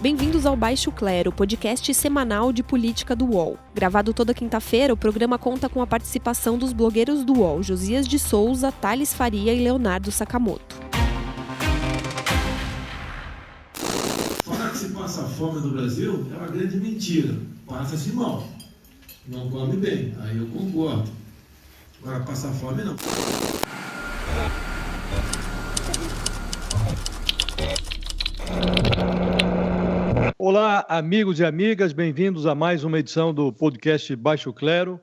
Bem-vindos ao Baixo Clero, podcast semanal de política do UOL. Gravado toda quinta-feira, o programa conta com a participação dos blogueiros do UOL, Josias de Souza, Thales Faria e Leonardo Sakamoto. Falar que se passa fome no Brasil é uma grande mentira. Passa-se mal. Não come bem. Aí eu concordo. Agora, passar fome não. Olá, amigos e amigas, bem-vindos a mais uma edição do podcast Baixo Clero,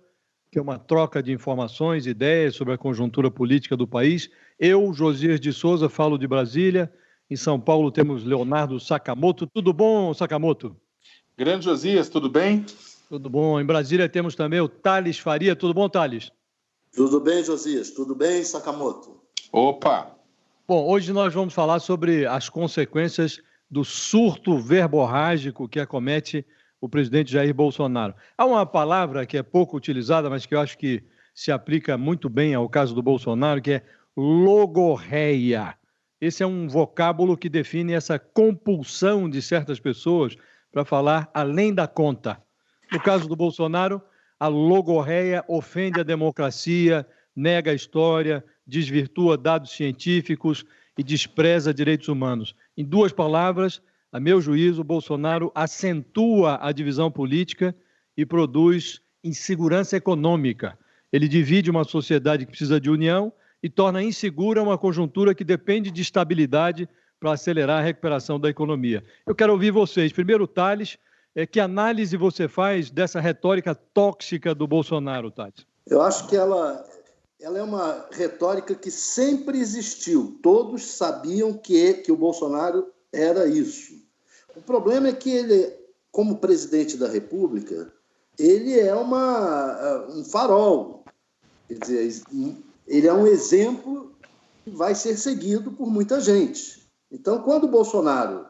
que é uma troca de informações, ideias sobre a conjuntura política do país. Eu, Josias de Souza, falo de Brasília. Em São Paulo temos Leonardo Sakamoto. Tudo bom, Sakamoto? Grande Josias, tudo bem? Tudo bom. Em Brasília temos também o Thales Faria. Tudo bom, Thales? Tudo bem, Josias? Tudo bem, Sakamoto? Opa! Bom, hoje nós vamos falar sobre as consequências do surto verborrágico que acomete o presidente Jair Bolsonaro. Há uma palavra que é pouco utilizada, mas que eu acho que se aplica muito bem ao caso do Bolsonaro, que é logorreia. Esse é um vocábulo que define essa compulsão de certas pessoas para falar além da conta. No caso do Bolsonaro, a logorreia ofende a democracia, nega a história, desvirtua dados científicos e despreza direitos humanos. Em duas palavras, a meu juízo, Bolsonaro acentua a divisão política e produz insegurança econômica. Ele divide uma sociedade que precisa de união e torna insegura uma conjuntura que depende de estabilidade para acelerar a recuperação da economia. Eu quero ouvir vocês. Primeiro, Thales, que análise você faz dessa retórica tóxica do Bolsonaro, Thales? Eu acho que ela é uma retórica que sempre existiu. Todos sabiam que o Bolsonaro era isso. O problema é que ele, como presidente da República, ele é um farol. Quer dizer, ele é um exemplo que vai ser seguido por muita gente. Então, quando o Bolsonaro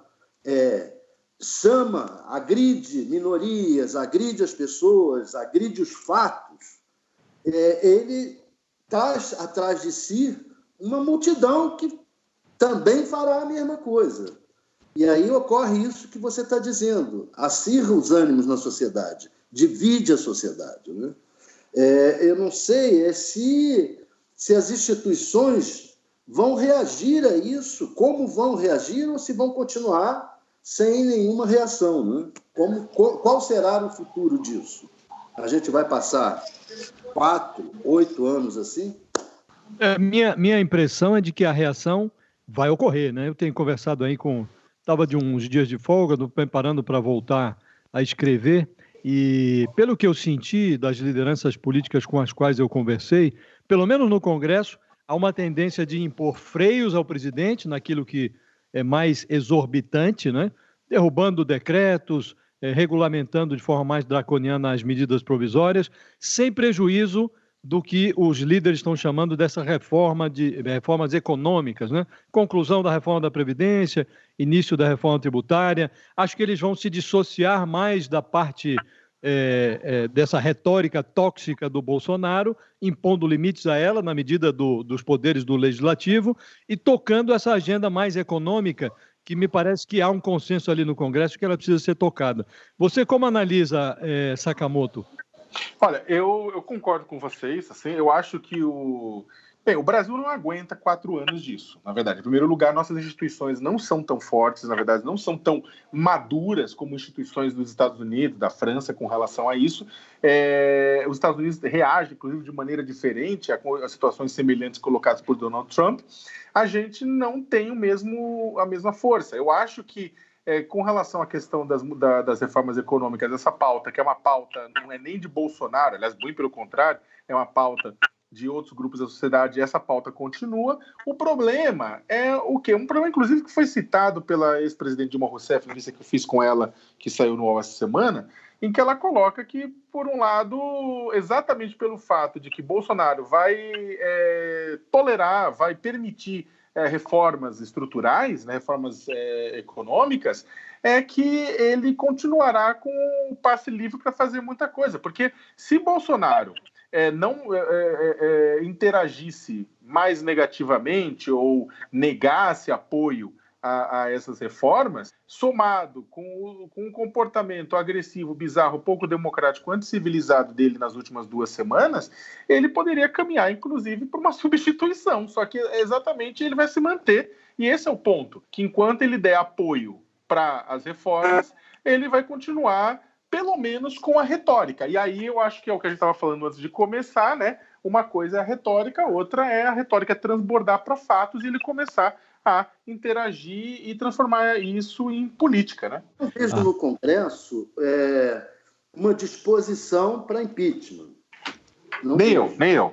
chama, agride minorias, agride as pessoas, agride os fatos, ele traz atrás de si uma multidão que também fará a mesma coisa. E aí ocorre isso que você está dizendo, acirra os ânimos na sociedade, divide a sociedade, né? Eu não sei se as instituições vão reagir a isso, como vão reagir ou se vão continuar sem nenhuma reação, né? Qual será o futuro disso? A gente vai passar 4, 8 anos assim? Minha impressão é de que a reação vai ocorrer, né? Eu tenho conversado aí estava de uns dias de folga, preparando para voltar a escrever, e pelo que eu senti das lideranças políticas com as quais eu conversei, pelo menos no Congresso, há uma tendência de impor freios ao presidente naquilo que é mais exorbitante, né? Derrubando decretos, regulamentando de forma mais draconiana as medidas provisórias, sem prejuízo do que os líderes estão chamando dessa reformas econômicas, né? Conclusão da reforma da Previdência, início da reforma tributária. Acho que eles vão se dissociar mais da parte dessa retórica tóxica do Bolsonaro, impondo limites a ela na medida dos poderes do Legislativo e tocando essa agenda mais econômica, que me parece que há um consenso ali no Congresso que ela precisa ser tocada. Você como analisa, Sakamoto? Olha, eu concordo com vocês. Assim, eu acho que o Brasil não aguenta 4 anos disso, na verdade. Em primeiro lugar, nossas instituições não são tão fortes, na verdade, não são tão maduras como instituições dos Estados Unidos, da França, com relação a isso. Os Estados Unidos reagem, inclusive, de maneira diferente a situações semelhantes colocadas por Donald Trump. A gente não tem a mesma força. Eu acho que, com relação à questão das reformas econômicas, essa pauta, que é uma pauta, não é nem de Bolsonaro, aliás, muito pelo contrário, é uma pauta de outros grupos da sociedade, essa pauta continua. O problema é o quê? Um problema, inclusive, que foi citado pela ex-presidente Dilma Rousseff, na entrevista que eu fiz com ela, que saiu no UOL essa semana, em que ela coloca que, por um lado, exatamente pelo fato de que Bolsonaro vai tolerar, vai permitir reformas estruturais, né, reformas econômicas, é que ele continuará com o passe livre para fazer muita coisa. Porque se Bolsonaro não interagisse mais negativamente ou negasse apoio a essas reformas, somado com um comportamento agressivo, bizarro, pouco democrático, anticivilizado dele nas últimas 2 semanas, ele poderia caminhar, inclusive, para uma substituição. Só que exatamente ele vai se manter. E esse é o ponto, que enquanto ele der apoio para as reformas, ele vai continuar, pelo menos, com a retórica. E aí eu acho que é o que a gente estava falando antes de começar, né? Uma coisa é a retórica, outra é a retórica transbordar para fatos e ele começar a interagir e transformar isso em política, né? Eu vejo no Congresso uma disposição para impeachment. Nem eu.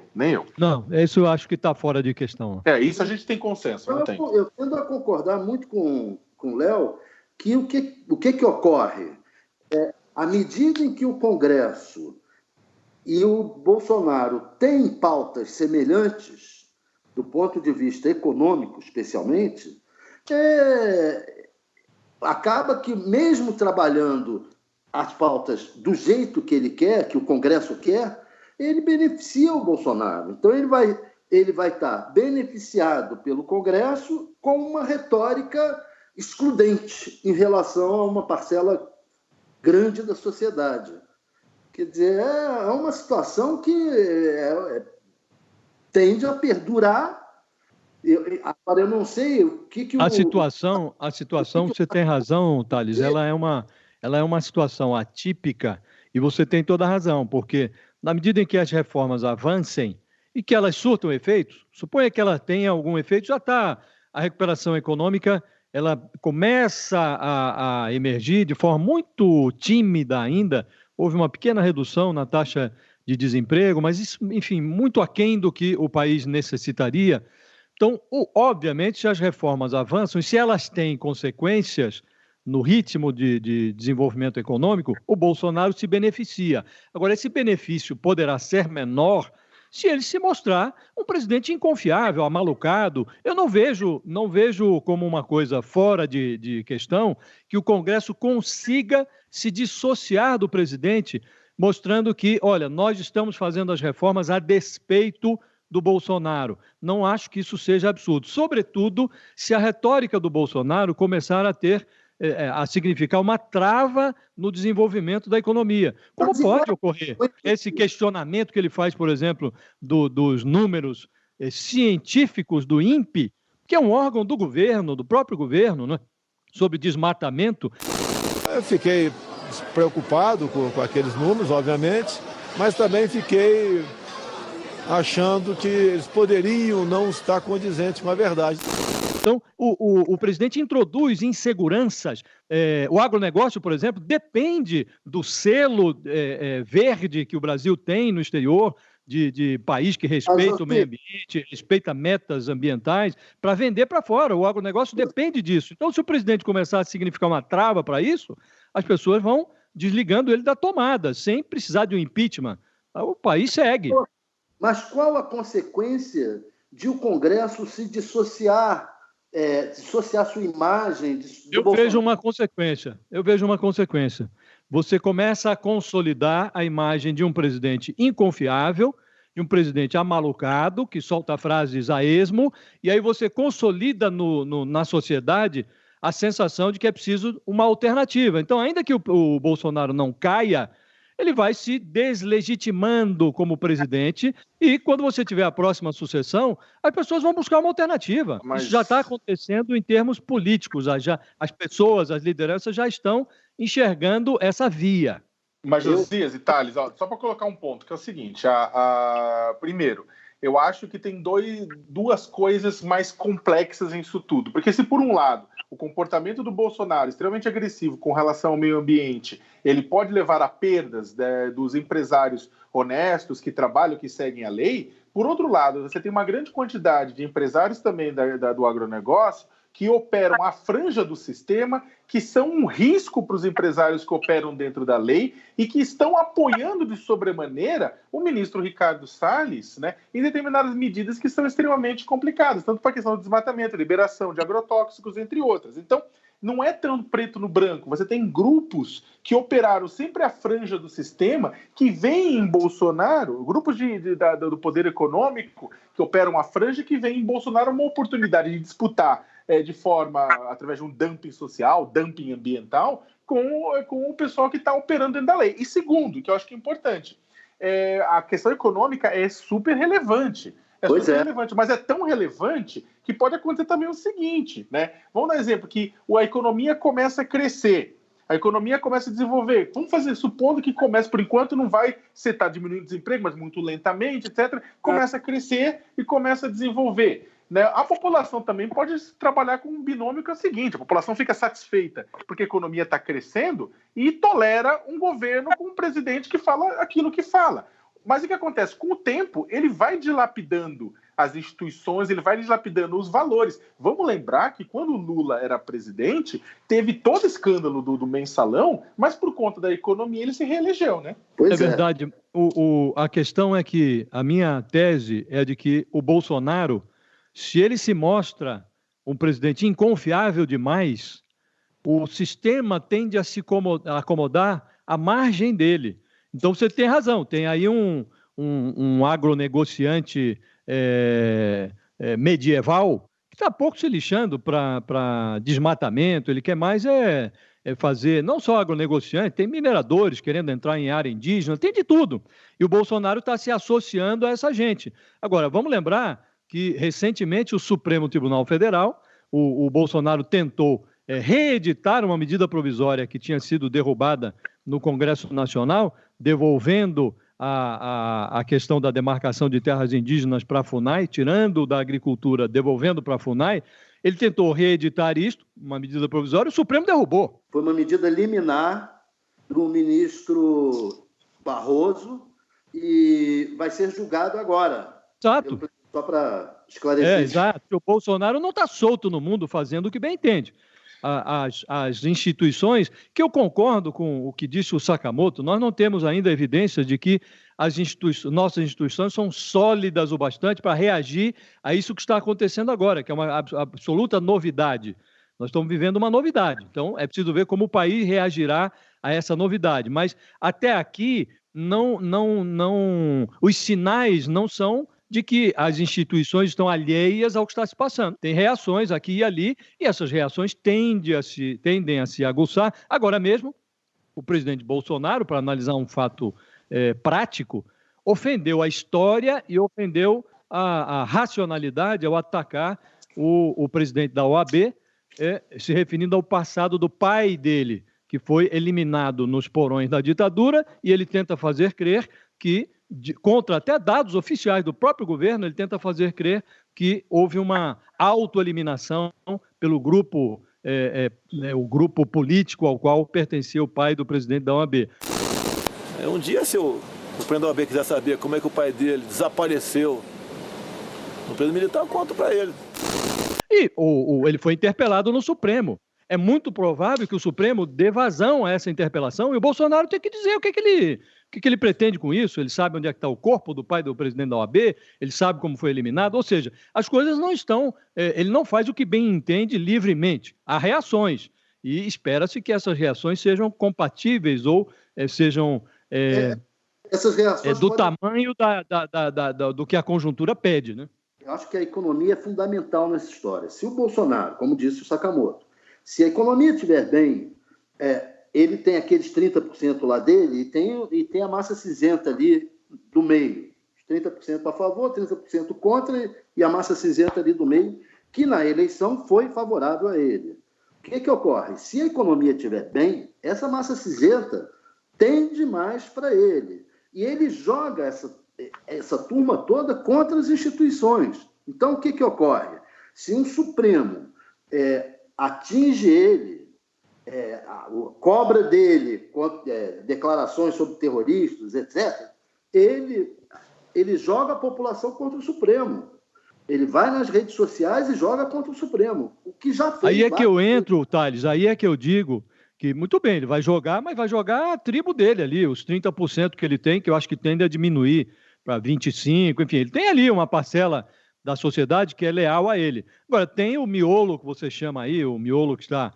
Não, isso eu acho que está fora de questão. Isso a gente tem consenso, não tem. Eu tendo a concordar muito com o Léo que o que ocorre? À medida em que o Congresso e o Bolsonaro têm pautas semelhantes, do ponto de vista econômico, especialmente, acaba que, mesmo trabalhando as pautas do jeito que ele quer, que o Congresso quer, ele beneficia o Bolsonaro. Então, ele vai estar beneficiado pelo Congresso com uma retórica excludente em relação a uma parcela grande da sociedade. Quer dizer, é uma situação que tende a perdurar. Agora, eu não sei o que A situação, você tem razão, Thales, ela é uma situação atípica e você tem toda a razão, porque na medida em que as reformas avancem e que elas surtam efeitos, suponha que ela tenha algum efeito, já está a recuperação econômica, ela começa a emergir de forma muito tímida ainda. Houve uma pequena redução na taxa de desemprego, mas isso, enfim, muito aquém do que o país necessitaria. Então, obviamente, se as reformas avançam e se elas têm consequências no ritmo de desenvolvimento econômico, o Bolsonaro se beneficia. Agora, esse benefício poderá ser menor se ele se mostrar um presidente inconfiável, amalucado. Eu não vejo como uma coisa fora de questão que o Congresso consiga se dissociar do presidente, mostrando que, olha, nós estamos fazendo as reformas a despeito do Bolsonaro. Não acho que isso seja absurdo, sobretudo se a retórica do Bolsonaro começar a significar uma trava no desenvolvimento da economia. Como pode ocorrer esse questionamento que ele faz, por exemplo, dos números científicos do INPE, que é um órgão do governo, do próprio governo, né, sobre desmatamento? Eu fiquei preocupado com aqueles números, obviamente, mas também fiquei achando que eles poderiam não estar condizentes com a verdade. Então, o presidente introduz inseguranças. O agronegócio, por exemplo, depende do selo verde que o Brasil tem no exterior, de país que respeita o meio ambiente, respeita metas ambientais, para vender para fora. O agronegócio depende disso. Então, se o presidente começar a significar uma trava para isso, as pessoas vão desligando ele da tomada, sem precisar de um impeachment. O país segue. Mas qual a consequência de o Congresso se dissociar sua imagem? Eu vejo uma consequência. Você começa a consolidar a imagem de um presidente inconfiável, de um presidente amalucado, que solta frases a esmo, e aí você consolida na sociedade a sensação de que é preciso uma alternativa. Então, ainda que o Bolsonaro não caia, ele vai se deslegitimando como presidente e, quando você tiver a próxima sucessão, as pessoas vão buscar uma alternativa. Mas... Isso já está acontecendo em termos políticos. As pessoas, as lideranças já estão enxergando essa via. Mas, Josias e Thales, só para colocar um ponto, que é o seguinte. Primeiro, eu acho que tem duas coisas mais complexas nisso tudo. Porque se, por um lado, o comportamento do Bolsonaro, extremamente agressivo com relação ao meio ambiente, ele pode levar a perdas dos empresários honestos que trabalham, que seguem a lei. Por outro lado, você tem uma grande quantidade de empresários também do agronegócio que operam à franja do sistema, que são um risco para os empresários que operam dentro da lei e que estão apoiando de sobremaneira o ministro Ricardo Salles, né, em determinadas medidas que são extremamente complicadas, tanto para a questão do desmatamento, liberação de agrotóxicos, entre outras. Então, não é tão preto no branco. Você tem grupos que operaram sempre à franja do sistema, que veem em Bolsonaro, grupos do poder econômico que operam à franja, que veem em Bolsonaro uma oportunidade de disputar de forma, através de um dumping social, dumping ambiental, com o pessoal que está operando dentro da lei. E segundo, que eu acho que é importante, a questão econômica é super relevante. Relevante, mas é tão relevante que pode acontecer também o seguinte, né? Vamos dar um exemplo, que a economia começa a crescer, a economia começa a desenvolver. Vamos fazer, supondo que começa, por enquanto não vai ser, está diminuindo o desemprego, mas muito lentamente, etc. Começa a crescer e começa a desenvolver. Né? A população também pode trabalhar com um binômio que é o seguinte: a população fica satisfeita porque a economia está crescendo e tolera um governo com um presidente que fala aquilo que fala. Mas o que acontece? Com o tempo, ele vai dilapidando as instituições, ele vai dilapidando os valores. Vamos lembrar que quando o Lula era presidente, teve todo o escândalo do mensalão, mas por conta da economia ele se reelegeu, né? É verdade. A questão é que a minha tese é de que o Bolsonaro, se ele se mostra um presidente inconfiável demais, o sistema tende a se acomodar à margem dele. Então você tem razão, tem aí um agronegociante medieval que está pouco se lixando para desmatamento, ele quer mais fazer, não só agronegociante, tem mineradores querendo entrar em área indígena, tem de tudo. E o Bolsonaro está se associando a essa gente. Agora, vamos lembrar que recentemente o Supremo Tribunal Federal, o Bolsonaro tentou reeditar uma medida provisória que tinha sido derrubada no Congresso Nacional, devolvendo a questão da demarcação de terras indígenas para a FUNAI, tirando da agricultura, devolvendo para a FUNAI. Ele tentou reeditar isto, uma medida provisória, e o Supremo derrubou. Foi uma medida liminar do ministro Barroso e vai ser julgado agora. Exato. Só para esclarecer. Exato. O Bolsonaro não está solto no mundo fazendo o que bem entende. As instituições, que eu concordo com o que disse o Sakamoto, nós não temos ainda evidências de que nossas instituições são sólidas o bastante para reagir a isso que está acontecendo agora, que é uma absoluta novidade. Nós estamos vivendo uma novidade, então é preciso ver como o país reagirá a essa novidade. Mas até aqui, os sinais não são de que as instituições estão alheias ao que está se passando. Tem reações aqui e ali, e essas reações tendem a se aguçar. Agora mesmo, o presidente Bolsonaro, para analisar um fato prático, ofendeu a história e ofendeu a racionalidade ao atacar o presidente da OAB, se referindo ao passado do pai dele, que foi eliminado nos porões da ditadura, e ele tenta fazer crer que, contra até dados oficiais do próprio governo, ele tenta fazer crer que houve uma autoeliminação pelo grupo, o grupo político ao qual pertencia o pai do presidente da OAB. Um dia, se o presidente da OAB quiser saber como é que o pai dele desapareceu no período militar, eu conto para ele. E ele foi interpelado no Supremo. É muito provável que o Supremo dê vazão a essa interpelação, e o Bolsonaro tem que dizer o que ele pretende com isso. Ele sabe onde é que está o corpo do pai do presidente da OAB, ele sabe como foi eliminado, ou seja, as coisas não estão... ele não faz o que bem entende livremente. Há reações, e espera-se que essas reações sejam compatíveis ou sejam essas reações do tamanho do que a conjuntura pede, né? Eu acho que a economia é fundamental nessa história. Se o Bolsonaro, como disse o Sakamoto, se a economia estiver bem, ele tem aqueles 30% lá dele e tem a massa cinzenta ali do meio. 30% a favor, 30% contra e a massa cinzenta ali do meio, que na eleição foi favorável a ele. O que ocorre? Se a economia estiver bem, essa massa cinzenta tende mais para ele. E ele joga essa turma toda contra as instituições. Então, o que ocorre? Se um Supremo atinge ele, cobra dele declarações sobre terroristas, etc., ele joga a população contra o Supremo. Ele vai nas redes sociais e joga contra o Supremo, o que já fez. Aí é que eu entro, Thales, aí é que eu digo que, muito bem, ele vai jogar, mas vai jogar a tribo dele ali, os 30% que ele tem, que eu acho que tende a diminuir para 25%, enfim, ele tem ali uma parcela da sociedade que é leal a ele. Agora, tem o miolo que você chama aí, o miolo que está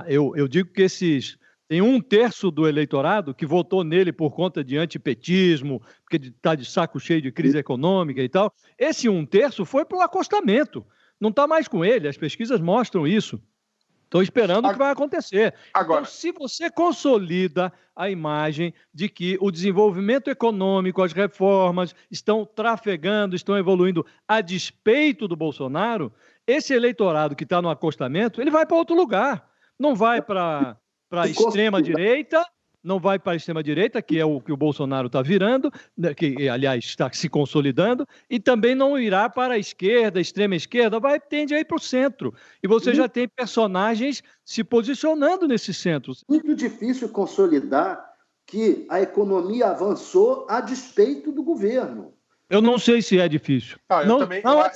eu digo que tem 1/3 do eleitorado que votou nele por conta de antipetismo, porque está de saco cheio de crise econômica e tal. Esse 1/3 foi para o acostamento. não está mais com ele, as pesquisas mostram isso. Estou esperando o que vai acontecer. Agora, então, se você consolida a imagem de que o desenvolvimento econômico, as reformas estão trafegando, estão evoluindo a despeito do Bolsonaro, esse eleitorado que está no acostamento, ele vai para outro lugar. Não vai para a extrema-direita, não vai para a extrema-direita, que é o que o Bolsonaro está virando, que, aliás, está se consolidando, e também não irá para a esquerda, extrema-esquerda, tende a ir para o centro. E você já tem personagens se posicionando nesses centros. Muito difícil consolidar que a economia avançou a despeito do governo. Eu não sei se é difícil. Não a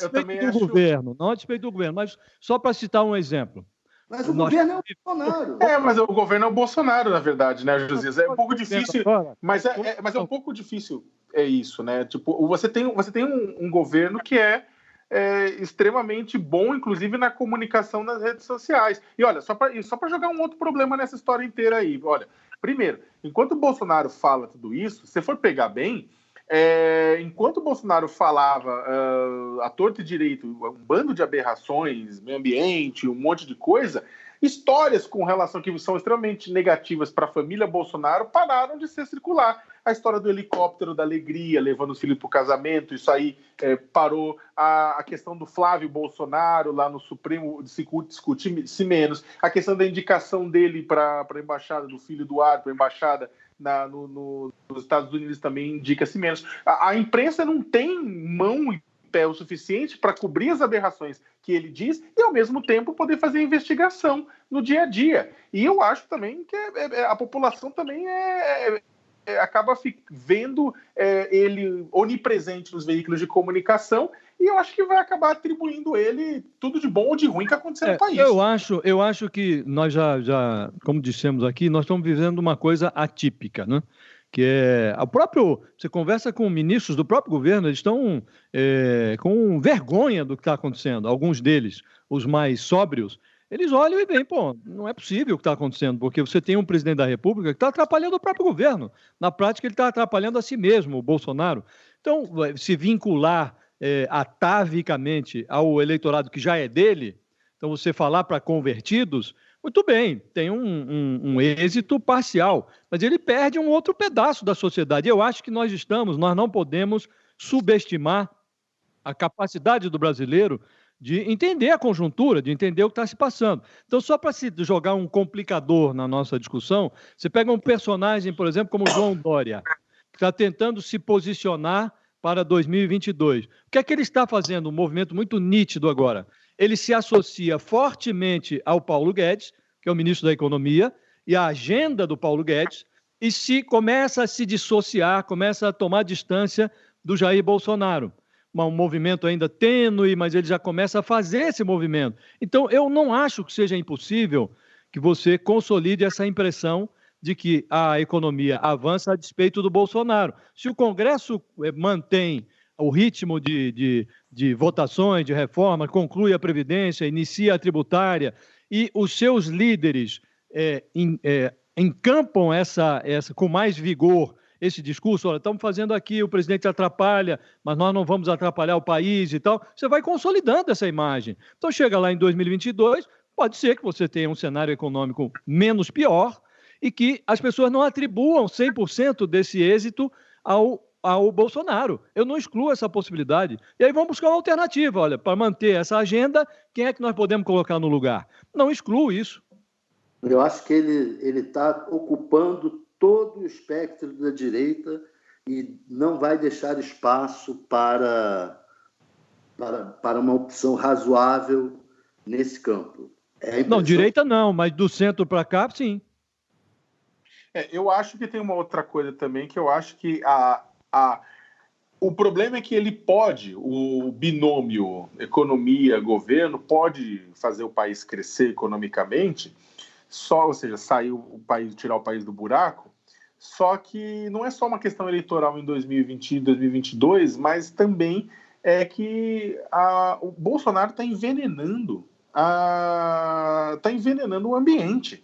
despeito do governo, mas só para citar um exemplo. Mas o governo é o Bolsonaro. Mas o governo é o Bolsonaro, na verdade, né, Josias? É um pouco difícil, mas é um pouco difícil, isso, né? Tipo, você tem um governo que é extremamente bom, inclusive na comunicação nas redes sociais. E olha, só para jogar um outro problema nessa história inteira aí. Olha, primeiro, enquanto o Bolsonaro fala tudo isso, se for pegar bem, enquanto o Bolsonaro falava à torta e direito, um bando de aberrações, meio ambiente, um monte de coisa, histórias com relação que são extremamente negativas para a família Bolsonaro pararam de ser circular. A história do helicóptero da alegria, levando os filhos para o casamento, isso aí parou. A questão do Flávio Bolsonaro lá no Supremo discutir-se menos. A questão da indicação dele para a embaixada do filho Eduardo, para a embaixada nos Estados Unidos também indica-se menos. A imprensa não tem mão e pé o suficiente para cobrir as aberrações que ele diz e, ao mesmo tempo, poder fazer investigação no dia a dia. E eu acho também que a população também acaba vendo ele onipresente nos veículos de comunicação e eu acho que vai acabar atribuindo ele tudo de bom ou de ruim que aconteceu no país. Eu acho que nós já, como dissemos aqui, nós estamos vivendo uma coisa atípica, né? Que é você conversa com ministros do próprio governo, eles estão com vergonha do que está acontecendo. Alguns deles, os mais sóbrios, eles olham e veem, não é possível o que está acontecendo, porque você tem um presidente da República que está atrapalhando o próprio governo. Na prática, ele está atrapalhando a si mesmo, o Bolsonaro. Então, se vincular atavicamente ao eleitorado que já é dele, então você falar para convertidos, muito bem, tem um êxito parcial, mas ele perde um outro pedaço da sociedade. Eu acho que nós não podemos subestimar a capacidade do brasileiro de entender a conjuntura, de entender o que está se passando. Então, só para se jogar um complicador na nossa discussão, você pega um personagem, por exemplo, como João Dória, que está tentando se posicionar para 2022. O que é que ele está fazendo? Um movimento muito nítido agora. Ele se associa fortemente ao Paulo Guedes, que é o ministro da Economia, e à agenda do Paulo Guedes, e começa a se dissociar, começa a tomar distância do Jair Bolsonaro. Um movimento ainda tênue, mas ele já começa a fazer esse movimento. Então, eu não acho que seja impossível que você consolide essa impressão de que a economia avança a despeito do Bolsonaro. Se o Congresso mantém o ritmo de votações, de reforma, conclui a Previdência, inicia a tributária, e os seus líderes encampam com mais vigor esse discurso, olha, estamos fazendo aqui, o presidente atrapalha, mas nós não vamos atrapalhar o país e tal, você vai consolidando essa imagem. Então chega lá em 2022, pode ser que você tenha um cenário econômico menos pior e que as pessoas não atribuam 100% desse êxito ao Bolsonaro. Eu não excluo essa possibilidade. E aí vamos buscar uma alternativa, olha, para manter essa agenda, quem é que nós podemos colocar no lugar? Não excluo isso. Eu acho que ele está ocupando todo o espectro da direita e não vai deixar espaço para uma opção razoável nesse campo. Não, direita não, mas do centro para cá, sim. Eu acho que tem uma outra coisa também, que eu acho que o problema é que o binômio economia-governo pode fazer o país crescer economicamente, ou seja, tirar o país do buraco, só que não é só uma questão eleitoral em 2020 e 2022, mas também é que o Bolsonaro está envenenando o ambiente.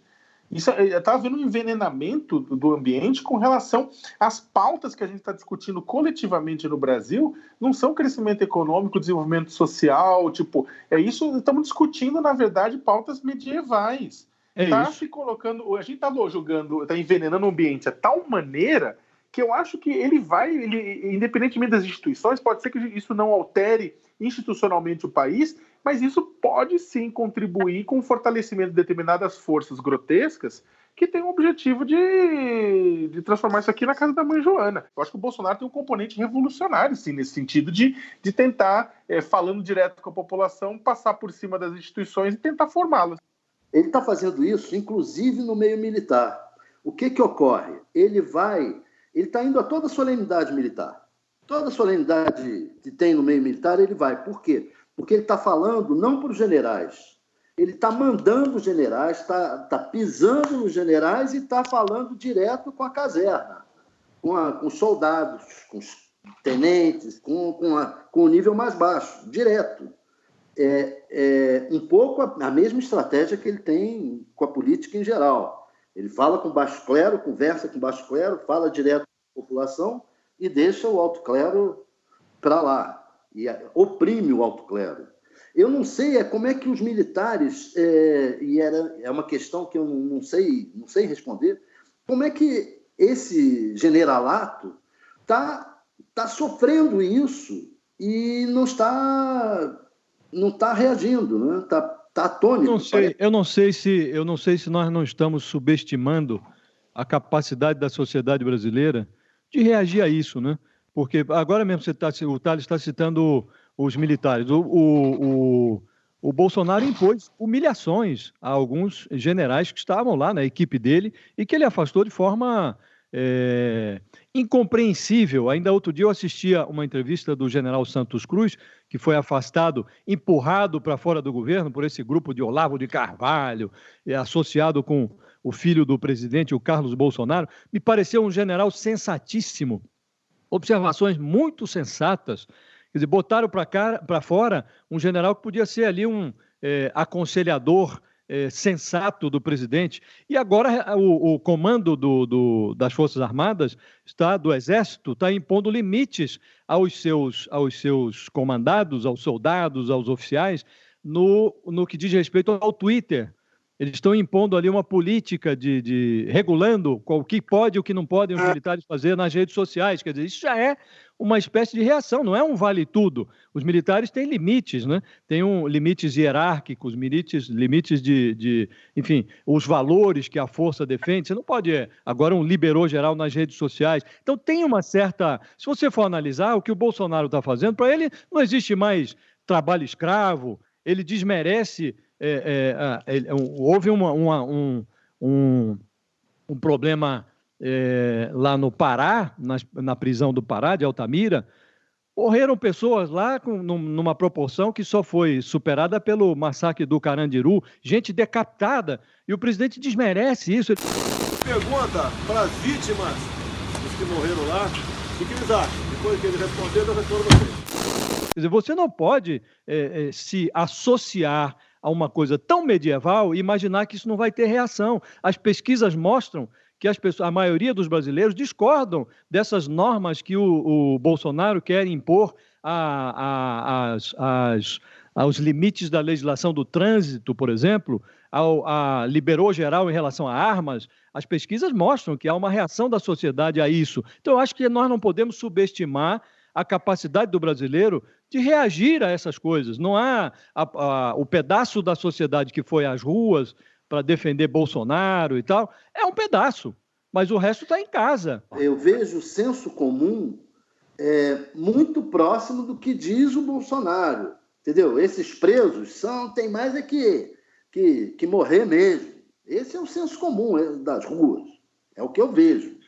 Está havendo um envenenamento do ambiente com relação às pautas que a gente está discutindo coletivamente no Brasil, não são crescimento econômico, desenvolvimento social, isso, estamos discutindo, na verdade, pautas medievais. Se colocando, a gente está jogando, está envenenando o ambiente de tal maneira que eu acho que ele, independentemente das instituições, pode ser que isso não altere institucionalmente o país, mas isso pode sim contribuir com o fortalecimento de determinadas forças grotescas que têm o objetivo de transformar isso aqui na casa da mãe Joana. Eu acho que o Bolsonaro tem um componente revolucionário, sim, nesse sentido de tentar, falando direto com a população, passar por cima das instituições e tentar formá-las. Ele está fazendo isso, inclusive no meio militar. O que ocorre? Ele está indo a toda solenidade militar. Toda solenidade que tem no meio militar, ele vai. Por quê? Porque ele está falando não para os generais. Ele está mandando os generais, está pisando nos generais e está falando direto com a caserna, com os soldados, com os tenentes, com o nível mais baixo, direto. Um pouco a mesma estratégia que ele tem com a política em geral. Ele fala com o baixo clero, conversa com o baixo clero, fala direto com a população e deixa o alto clero para lá, e oprime o alto clero. Eu não sei como é que os militares, é uma questão que eu não sei responder, como é que esse generalato está sofrendo isso e não está reagindo, né? Está atônito. Eu não sei se nós não estamos subestimando a capacidade da sociedade brasileira de reagir a isso, né? Porque agora mesmo o Thales está citando os militares. O Bolsonaro impôs humilhações a alguns generais que estavam lá na equipe dele e que ele afastou de forma incompreensível. Ainda outro dia eu assistia uma entrevista do general Santos Cruz, que foi afastado, empurrado para fora do governo por esse grupo de Olavo de Carvalho, associado com o filho do presidente, o Carlos Bolsonaro. Me pareceu um general sensatíssimo, observações muito sensatas. Quer dizer, botaram para fora um general que podia ser ali um aconselhador sensato do presidente. E agora o comando das Forças Armadas, do Exército, está impondo limites aos seus comandados, aos soldados, aos oficiais, no que diz respeito ao Twitter. Eles estão impondo ali uma política regulando o que pode e o que não podem os militares fazer nas redes sociais. Quer dizer, isso já é uma espécie de reação, não é um vale-tudo. Os militares têm limites, né? Tem limites hierárquicos, limites enfim, os valores que a força defende. Você não pode, agora, um liberou geral nas redes sociais. Então, tem uma certa... Se você for analisar o que o Bolsonaro está fazendo, para ele não existe mais trabalho escravo, ele desmerece... houve um problema lá no Pará, na prisão do Pará, de Altamira. Morreram pessoas lá numa proporção que só foi superada pelo massacre do Carandiru, gente decapitada, e o presidente desmerece isso. Pergunta para as vítimas dos que morreram lá, o que eles acham? Depois que ele responder, eu respondo a vocês. Quer dizer, você não pode se associar a uma coisa tão medieval e imaginar que isso não vai ter reação. As pesquisas mostram que a maioria dos brasileiros discordam dessas normas que o Bolsonaro quer impor aos limites da legislação do trânsito, por exemplo, liberou geral em relação a armas. As pesquisas mostram que há uma reação da sociedade a isso. Então, eu acho que nós não podemos subestimar a capacidade do brasileiro de reagir a essas coisas. Não há o pedaço da sociedade que foi às ruas para defender Bolsonaro e tal, é um pedaço, mas o resto está em casa. Eu vejo o senso comum muito próximo do que diz o Bolsonaro, entendeu? Esses presos tem mais que morrer mesmo. Esse é o senso comum das ruas, é o que eu vejo.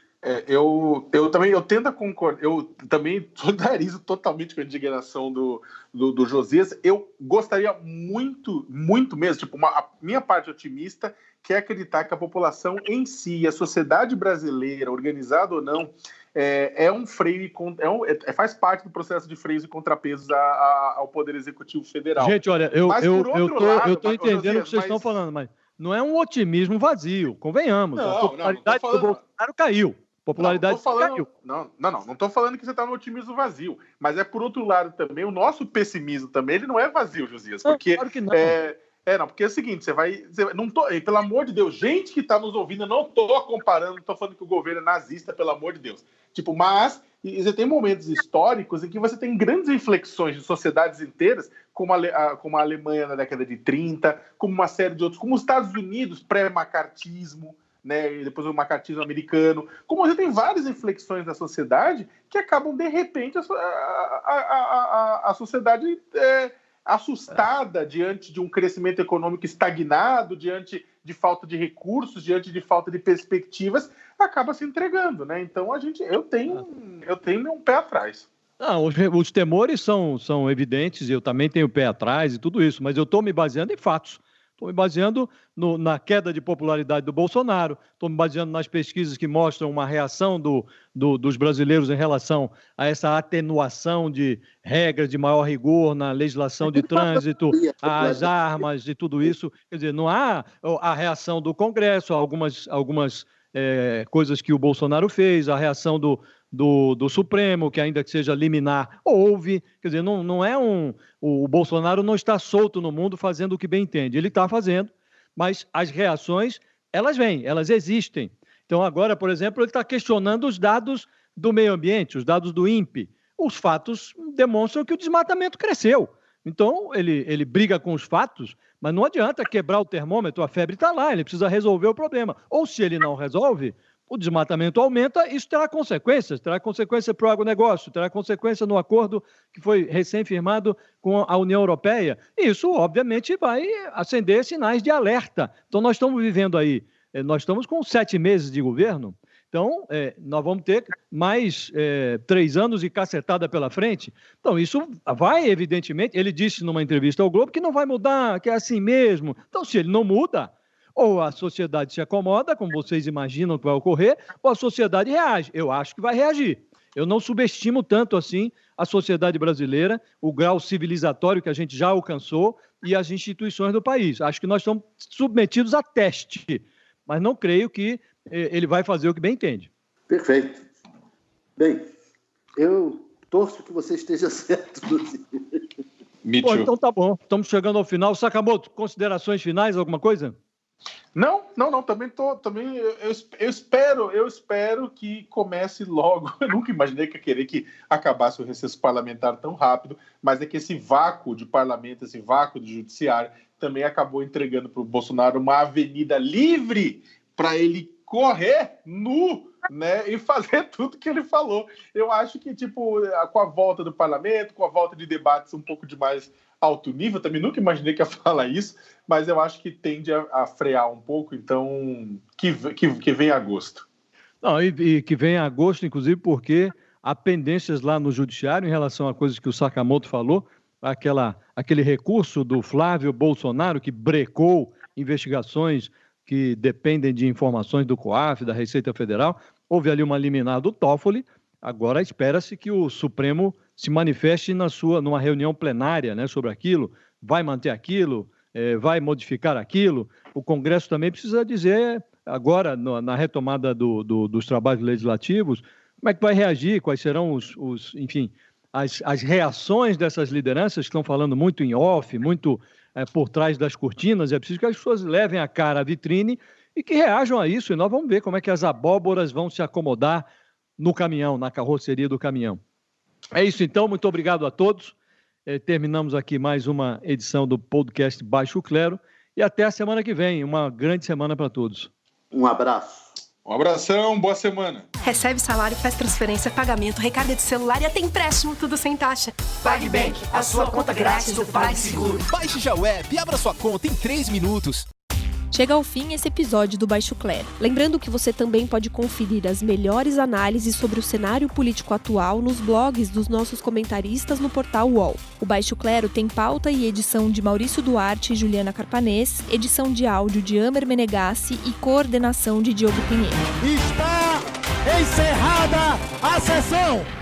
Eu tendo a concordar, eu também solidarizo totalmente com a indignação do Josias. Eu gostaria muito, muito mesmo, a minha parte otimista, que é acreditar que a população em si, a sociedade brasileira, organizada ou não, um freio, faz parte do processo de freios e contrapesos ao Poder Executivo Federal. Gente, olha, eu estou entendendo o que vocês estão falando, mas não é um otimismo vazio, convenhamos. A popularidade do Bolsonaro caiu. Caiu. Não estou falando que você está no otimismo vazio, mas é por outro lado também, o nosso pessimismo também, ele não é vazio, Josias, porque... Claro que não. Porque é o seguinte, pelo amor de Deus, gente que está nos ouvindo, eu não estou comparando, não estou falando que o governo é nazista, pelo amor de Deus. Mas você tem momentos históricos em que você tem grandes inflexões de sociedades inteiras, como a Alemanha na década de 30, como uma série de outros, como os Estados Unidos, pré-macartismo, né, e depois o macartismo americano. Como você tem várias inflexões da sociedade que acabam, de repente, a sociedade... assustada diante de um crescimento econômico estagnado, diante de falta de recursos, diante de falta de perspectivas, acaba se entregando, né? Então eu tenho um pé atrás. Não, os temores são evidentes, eu também tenho pé atrás e tudo isso, mas eu estou me baseando em fatos. Estou me baseando na queda de popularidade do Bolsonaro, estou me baseando nas pesquisas que mostram uma reação dos brasileiros em relação a essa atenuação de regras de maior rigor na legislação de trânsito, às armas e tudo isso. Quer dizer, não há a reação do Congresso, algumas coisas que o Bolsonaro fez, a reação do Supremo, que ainda que seja liminar, houve. Quer dizer, não é o Bolsonaro não está solto no mundo fazendo o que bem entende. Ele está fazendo, mas as reações, elas vêm, elas existem. Então, agora, por exemplo, ele está questionando os dados do meio ambiente, os dados do INPE. Os fatos demonstram que o desmatamento cresceu. Então, ele briga com os fatos, mas não adianta quebrar o termômetro, a febre está lá, ele precisa resolver o problema. Ou se ele não resolve, o desmatamento aumenta, isso terá consequência para o agronegócio, terá consequência no acordo que foi recém-firmado com a União Europeia. Isso, obviamente, vai acender sinais de alerta. Então, nós estamos vivendo aí, nós estamos com 7 meses de governo, então, nós vamos ter mais 3 anos de cacetada pela frente. Então, isso vai, evidentemente, ele disse numa entrevista ao Globo que não vai mudar, que é assim mesmo. Então, se ele não muda, ou a sociedade se acomoda, como vocês imaginam que vai ocorrer, ou a sociedade reage. Eu acho que vai reagir. Eu não subestimo tanto assim a sociedade brasileira, o grau civilizatório que a gente já alcançou e as instituições do país. Acho que nós estamos submetidos a teste, mas não creio que ele vai fazer o que bem entende. Perfeito. Bem, eu torço que você esteja certo. Pô, então tá bom. Estamos chegando ao final. Sakamoto, considerações finais, alguma coisa? Não, também eu espero que comece logo. Eu nunca imaginei que ia querer que acabasse o recesso parlamentar tão rápido, mas é que esse vácuo de parlamento, esse vácuo de judiciário, também acabou entregando para o Bolsonaro uma avenida livre para ele correr nu, né, e fazer tudo que ele falou. Eu acho que, com a volta do parlamento, com a volta de debates um pouco de mais alto nível, também nunca imaginei que ia falar isso, mas eu acho que tende a frear um pouco, então que venha agosto. Não, e que venha agosto, inclusive, porque há pendências lá no judiciário em relação a coisas que o Sakamoto falou, aquele recurso do Flávio Bolsonaro que brecou investigações que dependem de informações do COAF, da Receita Federal. Houve ali uma liminar do Toffoli, agora espera-se que o Supremo se manifeste numa reunião plenária, né, sobre aquilo, vai manter aquilo, vai modificar aquilo. O Congresso também precisa dizer, agora, na retomada dos trabalhos legislativos, como é que vai reagir, quais serão as reações dessas lideranças que estão falando muito em off, muito por trás das cortinas. É preciso que as pessoas levem a cara à vitrine e que reajam a isso, e nós vamos ver como é que as abóboras vão se acomodar no caminhão, na carroceria do caminhão. É isso então, muito obrigado a todos. Terminamos aqui mais uma edição do podcast Baixo Clero e até a semana que vem. Uma grande semana para todos. Um abraço. Um abração, boa semana. Recebe salário, faz transferência, pagamento, recarga de celular e até empréstimo, tudo sem taxa. PagBank, a sua conta grátis do PagSeguro. Baixe já o app e abra sua conta em 3 minutos. Chega ao fim esse episódio do Baixo Clero. Lembrando que você também pode conferir as melhores análises sobre o cenário político atual nos blogs dos nossos comentaristas no portal UOL. O Baixo Clero tem pauta e edição de Maurício Duarte e Juliana Carpanês, edição de áudio de Amer Menegassi e coordenação de Diogo Pinheiro. Está encerrada a sessão!